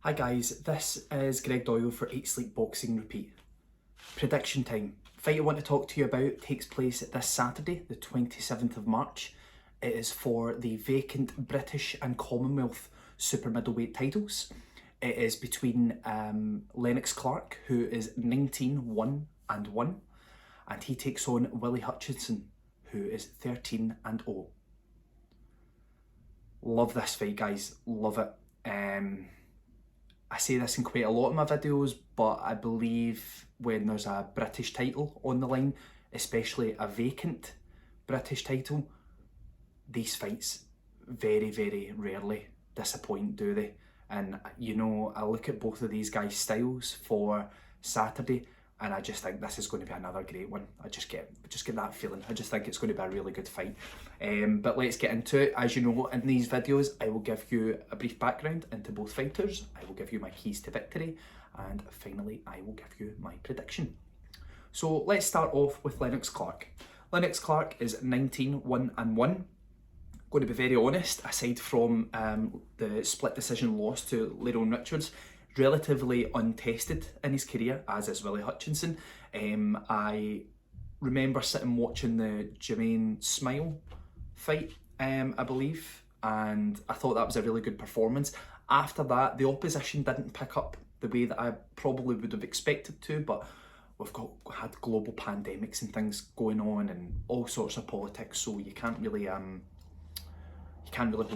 Hi guys, this is Greg Doyle for Eat Sleep Boxing Repeat. Prediction time. Fight I want to talk to you about takes place this Saturday, the 27th of March. It is for the vacant British and Commonwealth super middleweight titles. It is between Lennox Clarke, who is 19-1-1, and he takes on Willy Hutchinson, who is 13-0. Love this fight, guys. Love it. I say this in quite a lot of my videos, but I believe when there's a British title on the line, especially a vacant British title, these fights very, very rarely disappoint, do they? And you know, I look at both of these guys' styles for Saturday, and I just think this is going to be another great one. I just get that feeling. I just think it's going to be a really good fight. But let's get into it. As you know, in these videos, I will give you a brief background into both fighters. I will give you my keys to victory. And finally, I will give you my prediction. So let's start off with Lennox Clarke. Lennox Clarke is 19-1-1. Going to be very honest, aside from the split decision loss to Lennox Richards, relatively untested in his career, as is Willy Hutchinson. I remember sitting watching the Jermaine Smile fight, I believe, and I thought that was a really good performance. After that, the opposition didn't pick up the way that I probably would have expected to, but we've had global pandemics and things going on and all sorts of politics, so you can't really hold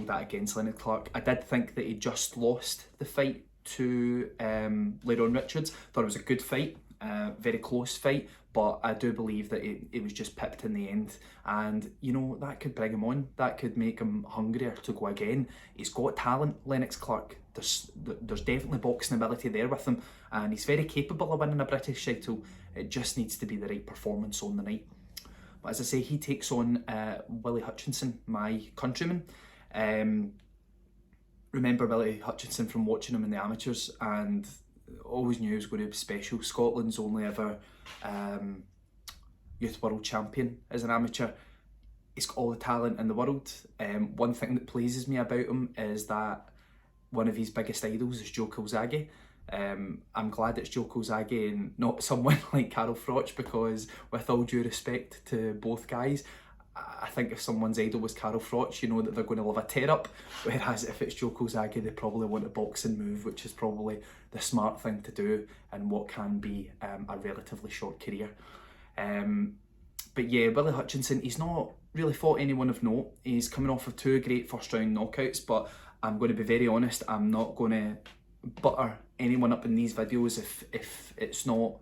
that against Lennox Clarke. I did think that he just lost the fight to Lennox Richards. Thought it was a good fight, very close fight, but I do believe that it was just pipped in the end, and you know, that could bring him on, that could make him hungrier to go again. He's got talent, Lennox Clarke. There's definitely boxing ability there with him, and he's very capable of winning a British title. It just needs to be the right performance on the night. But as I say, he takes on Willy Hutchinson, my countryman. Remember Willy Hutchinson from watching him in the amateurs, and always knew he was going to be special. Scotland's only ever youth world champion as an amateur. He's got all the talent in the world. One thing that pleases me about him is that one of his biggest idols is Joe Calzaghe. I'm glad it's Joe Calzaghe and not someone like Carl Froch, because with all due respect to both guys, I think if someone's idol was Carl Froch, you know that they're going to love a tear-up, whereas if it's Joe Calzaghe, they probably want a boxing move, which is probably the smart thing to do in what can be a relatively short career. But yeah, Willy Hutchinson, he's not really fought anyone of note. He's coming off of 2 great first-round knockouts, but I'm going to be very honest, I'm not going to butter anyone up in these videos if it's not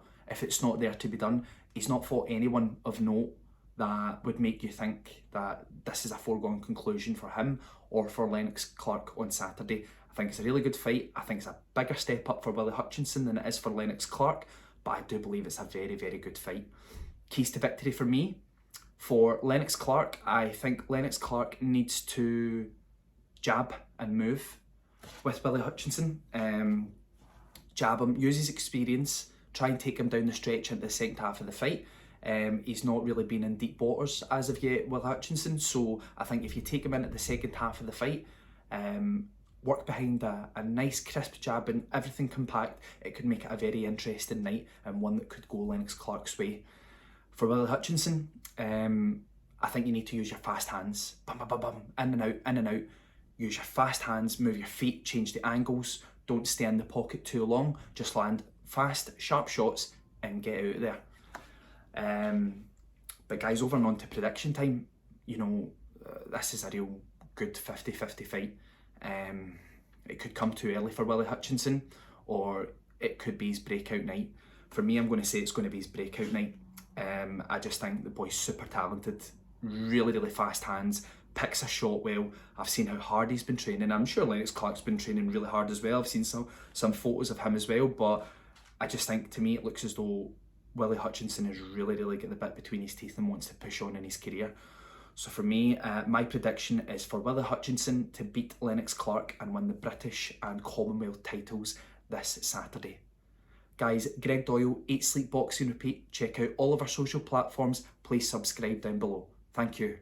there to be done. He's not fought anyone of note that would make you think that this is a foregone conclusion for him or for Lennox Clarke on Saturday. I think it's a really good fight. I think it's a bigger step up for Willy Hutchinson than it is for Lennox Clarke, but I do believe it's a very, very good fight. Keys to victory for me. For Lennox Clarke, I think Lennox Clarke needs to jab and move with Willy Hutchinson. Jab him, use his experience, try and take him down the stretch into the second half of the fight. He's not really been in deep waters as of yet, Willy Hutchinson, so I think if you take him in at the second half of the fight, work behind a nice crisp jab and everything compact, it could make it a very interesting night and one that could go Lennox Clarke's way. For Willy Hutchinson, I think you need to use your fast hands, bum, bum, bum, bum, in and out, use your fast hands, move your feet, change the angles, don't stay in the pocket too long, just land fast, sharp shots and get out of there. But guys, over and on to prediction time. You know, this is a real good 50-50 fight. It could come too early for Willy Hutchinson, or it could be his breakout night. For me, I'm going to say it's going to be his breakout night. I just think the boy's super talented, really, really fast hands, picks a shot well. I've seen how hard he's been training. I'm sure Lennox Clarke's been training really hard as well. I've seen some photos of him as well, but I just think, to me, it looks as though Willy Hutchinson has really, really got the bit between his teeth and wants to push on in his career. So for me, my prediction is for Willy Hutchinson to beat Lennox Clarke and win the British and Commonwealth titles this Saturday. Guys, Greg Doyle, Eat Sleep Boxing Repeat. Check out all of our social platforms. Please subscribe down below. Thank you.